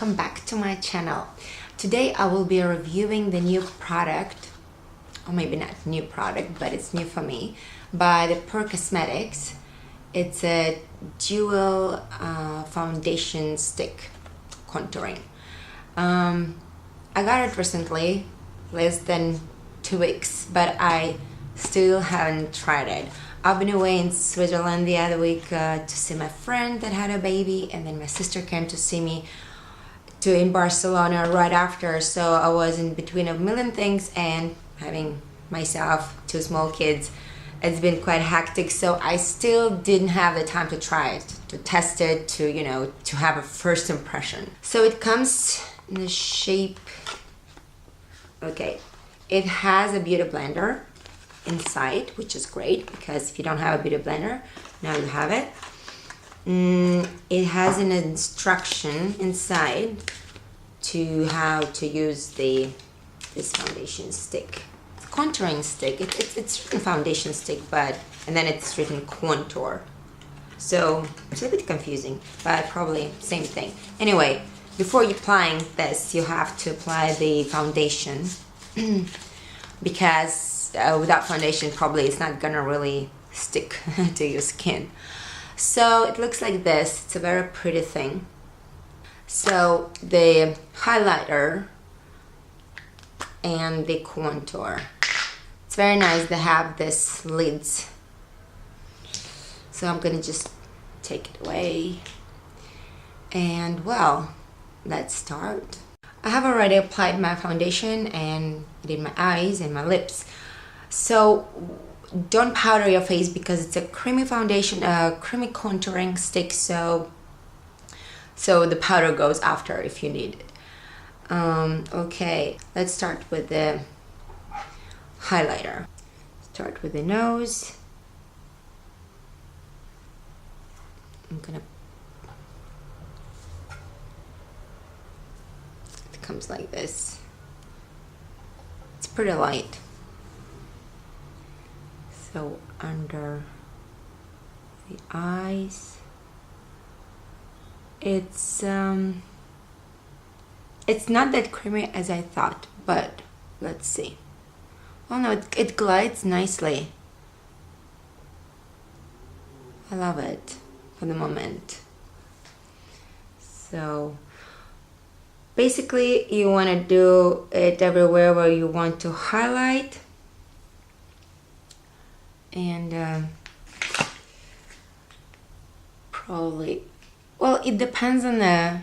welcome back to my channel. Today I will be reviewing the new product, or maybe not new product, but it's new for me, by the Pur Cosmetics. It's a dual foundation stick contouring. I got it recently, less than 2 weeks, but I still haven't tried it. I've been away in Switzerland the other week to see my friend that had a baby, and then my sister came to see me in Barcelona right after, so I was in between a million things and having myself 2 small kids. It's been quite hectic, so I still didn't have the time to try it, to test it, to have a first impression. So it comes in the shape, okay, it has a beauty blender inside, which is great because if you don't have a beauty blender, now you have it. It has an instruction inside to how to use this foundation stick. It's a contouring stick. It's written foundation stick, and then it's written contour. So it's a bit confusing, but probably same thing. Anyway, before you applying this, you have to apply the foundation because without foundation probably it's not gonna really stick to your skin. So it looks like this. It's a very pretty thing. So the highlighter and the contour, it's very nice to have this lids. So I'm gonna just take it away, and well, let's start. I have already applied my foundation and did my eyes and my lips. So don't powder your face because it's a creamy foundation, creamy contouring stick, so the powder goes after if you need it. Okay, let's start with the highlighter. Start with the nose. It comes like this. It's pretty light. So under the eyes, it's not that creamy as I thought, but let's see. Oh no, it glides nicely. I love it for the moment. So basically you want to do it everywhere where you want to highlight. And probably, well, it depends on the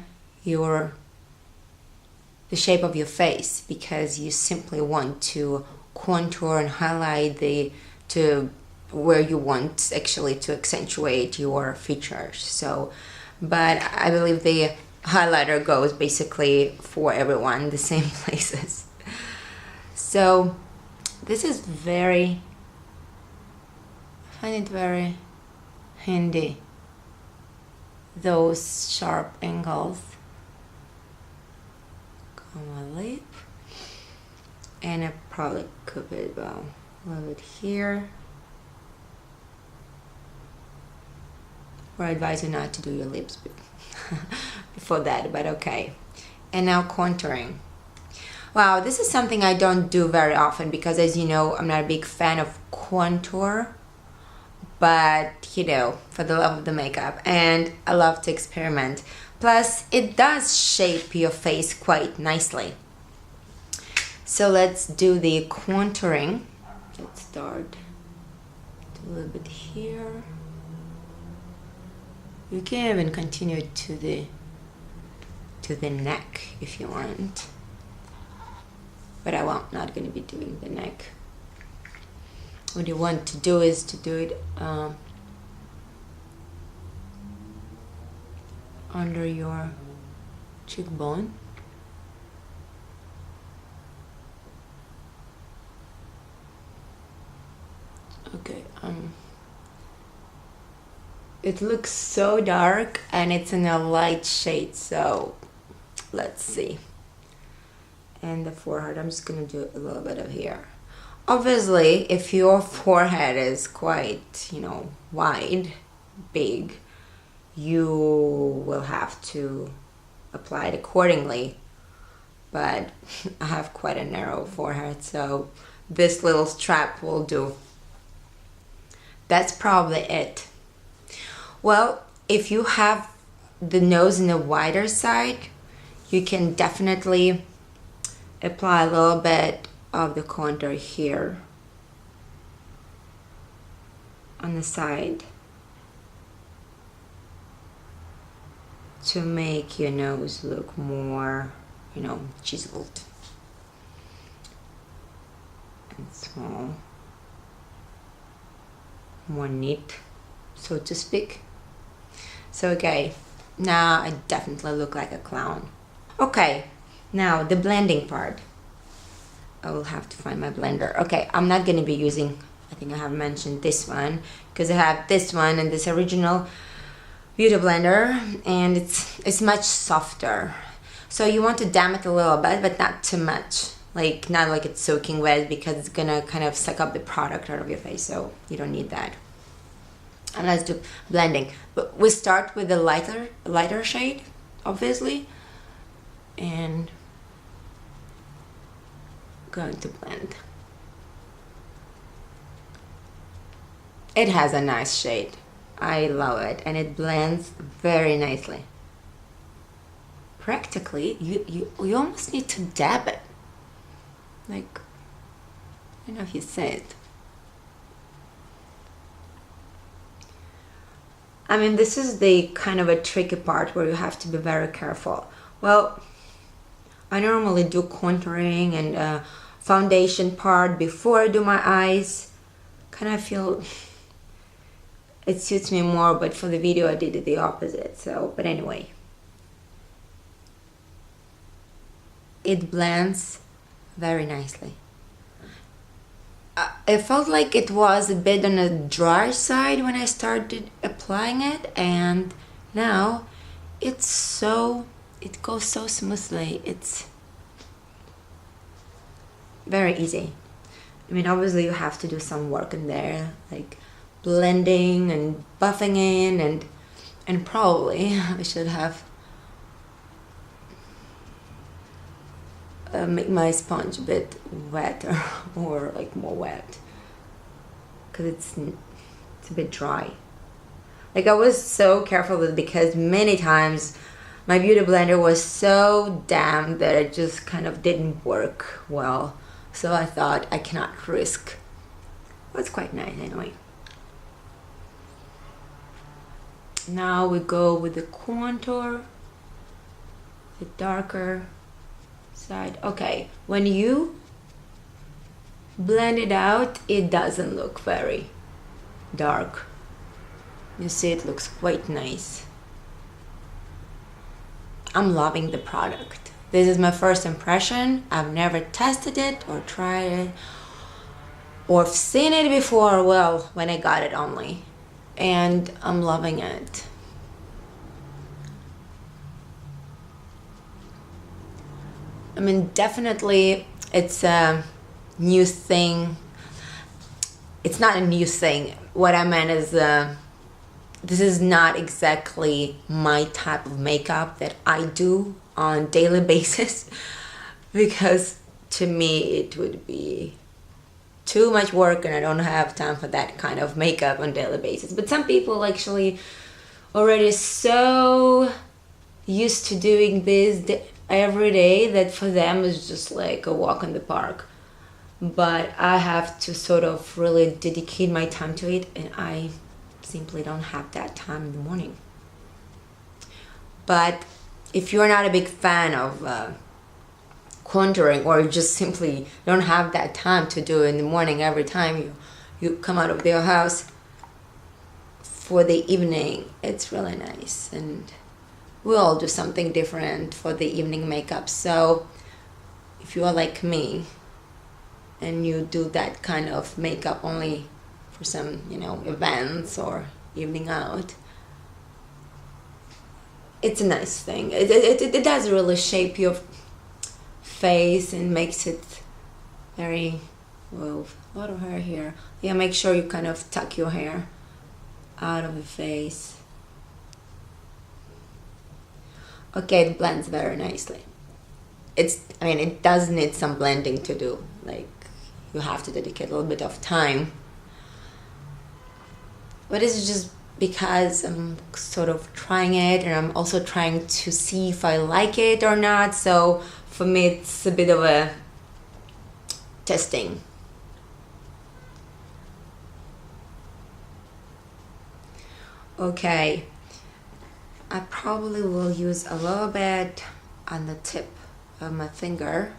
shape of your face, because you simply want to contour and highlight to where you want actually to accentuate your features. So, but I believe the highlighter goes basically for everyone, the same places. So this is I find it very handy, those sharp angles on my lip, and I probably could put a little bit here. Or I advise you not to do your lips before that, but okay. And now contouring. Wow, this is something I don't do very often because, as you know, I'm not a big fan of contour. But for the love of the makeup, and I love to experiment. Plus it does shape your face quite nicely. So let's do the contouring. Let's start. Do a little bit here. You can even continue to the neck if you want, but I won't, not going to be doing the neck. What you want to do is to do it under your cheekbone. Okay, it looks so dark and it's in a light shade, so let's see. And the forehead, I'm just gonna do a little bit of here. Obviously, if your forehead is quite, wide, big, you will have to apply it accordingly. But I have quite a narrow forehead, so this little strap will do. That's probably it. Well, if you have the nose in the wider side, you can definitely apply a little bit of the contour here on the side to make your nose look more, you know, chiseled and small, more neat, so to speak. So okay, now I definitely look like a clown. Okay, now the blending part. I will have to find my blender. Okay, I'm not gonna be using, I think I have mentioned this one, because I have this one and this original beauty blender, and it's much softer. So you want to damp it a little bit, but not too much. Like, not like it's soaking wet, because it's gonna kind of suck up the product out of your face, so you don't need that. And let's do blending. But we start with the lighter shade, obviously, and going to blend. It has a nice shade. I love it, and it blends very nicely. Practically, you almost need to dab it. Like, I don't know if you say it. I mean, this is the kind of a tricky part where you have to be very careful. Well, I normally do contouring and foundation part before I do my eyes. Kind of feel it suits me more, but for the video I did it the opposite. So, but anyway, it blends very nicely. It felt like it was a bit on the dry side when I started applying it, and now it goes so smoothly. It's very easy. I mean, obviously you have to do some work in there, like blending and buffing in, and probably I should have make my sponge a bit wetter or like more wet, because it's a bit dry. Like, I was so careful with it, because many times my beauty blender was so damp that it just kind of didn't work well. So I thought I cannot risk. Well, it's quite nice anyway. Now we go with the contour, the darker side. Okay, when you blend it out, it doesn't look very dark. You see, it looks quite nice. I'm loving the product. This is my first impression. I've never tested it or tried it or seen it before, well, when I got it only, and I'm loving it. I mean, definitely it's a new thing. It's not a new thing. What I meant is this is not exactly my type of makeup that I do on a daily basis, because to me it would be too much work and I don't have time for that kind of makeup on a daily basis. But some people actually already so used to doing this every day that for them it's just like a walk in the park. But I have to sort of really dedicate my time to it, and I simply don't have that time in the morning. But if you're not a big fan of contouring, or you just simply don't have that time to do it in the morning every time you come out of your house, for the evening it's really nice. And we all do something different for the evening makeup. So if you are like me and you do that kind of makeup only for some, you know, events or evening out, it's a nice thing. It does really shape your face and makes it very, well, a lot of hair here. Yeah, make sure you kind of tuck your hair out of the face. Okay, it blends very nicely. I mean, it does need some blending to do. Like, you have to dedicate a little bit of time. But it's just because I'm sort of trying it, and I'm also trying to see if I like it or not. So for me, it's a bit of a testing. Okay, I probably will use a little bit on the tip of my finger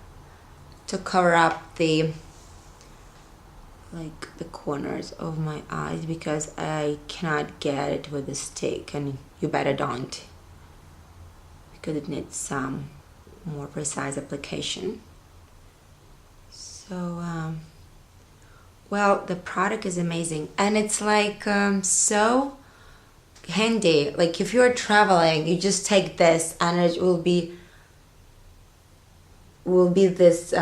to cover up the corners of my eyes, because I cannot get it with a stick, and you better don't, because it needs some more precise application. So well, the product is amazing, and it's like so handy. Like, if you're traveling, you just take this and it will be this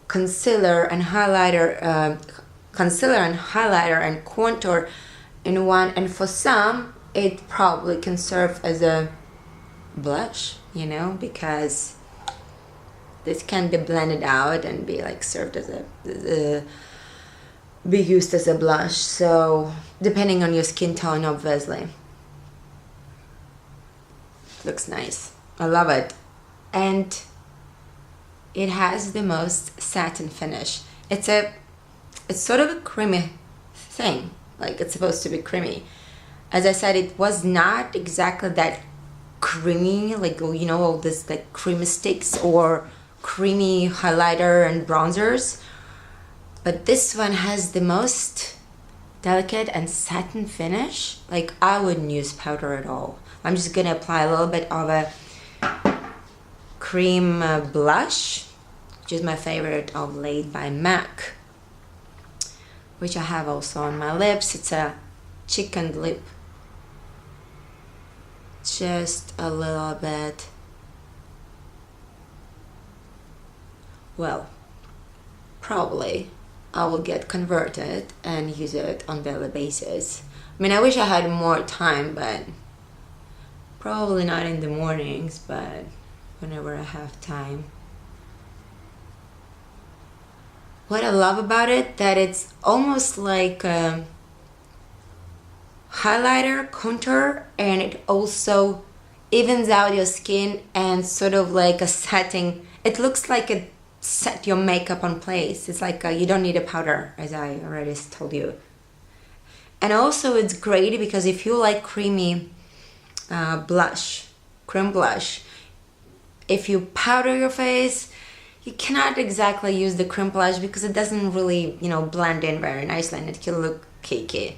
concealer and highlighter and contour in one, and for some it probably can serve as a blush, you know, because this can be blended out and be like served as be used as a blush. So depending on your skin tone, obviously. Looks nice. I love it. And it has the most satin finish. It's sort of a creamy thing. Like, it's supposed to be creamy. As I said, it was not exactly that creamy, like, you know, all this like creamy sticks or creamy highlighter and bronzers. But this one has the most delicate and satin finish. Like, I wouldn't use powder at all. I'm just gonna apply a little bit of a cream blush, which is my favorite of late, by MAC, which I have also on my lips. It's a chicken lip. Just a little bit. Well, probably I will get converted and use it on a daily basis. I mean, I wish I had more time, but probably not in the mornings, but whenever I have time. What I love about it, that it's almost like a highlighter, contour, and it also evens out your skin and sort of like a setting. It looks like it set your makeup on place. It's like you don't need a powder, as I already told you. And also it's great because if you like creamy blush, cream blush, if you powder your face, you cannot exactly use the cream blush because it doesn't really, you know, blend in very nicely and it can look cakey.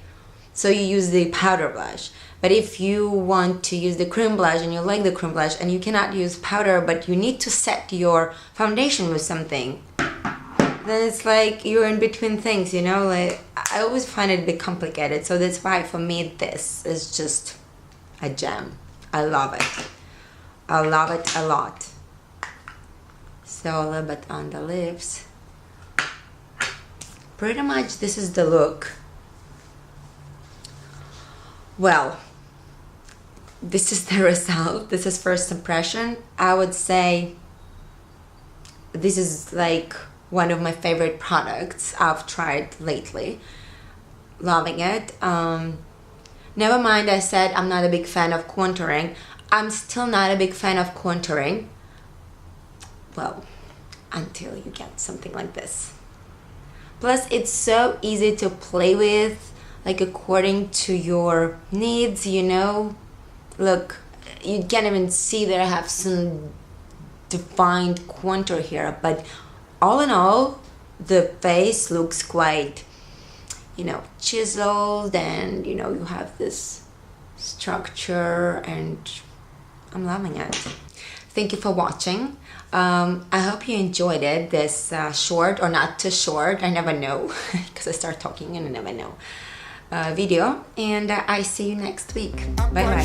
So you use the powder blush. But if you want to use the cream blush and you like the cream blush and you cannot use powder, but you need to set your foundation with something, then it's like you're in between things, you know? Like, I always find it a bit complicated. So that's why for me this is just a gem. I love it. I love it a lot. So a little bit on the lips. Pretty much this is the look. Well, this is the result. This is first impression. I would say this is like one of my favorite products I've tried lately. Loving it. Never mind, I said I'm not a big fan of contouring. I'm still not a big fan of contouring. Well, until you get something like this. Plus, it's so easy to play with, like according to your needs, you know. Look, you can't even see that I have some defined contour here, but all in all, the face looks quite, you know, chiseled, and you know, you have this structure, and I'm loving it. Thank you for watching. I hope you enjoyed it, this short, or not too short, I never know, because I start talking and I never know, video, and I see you next week. Bye bye.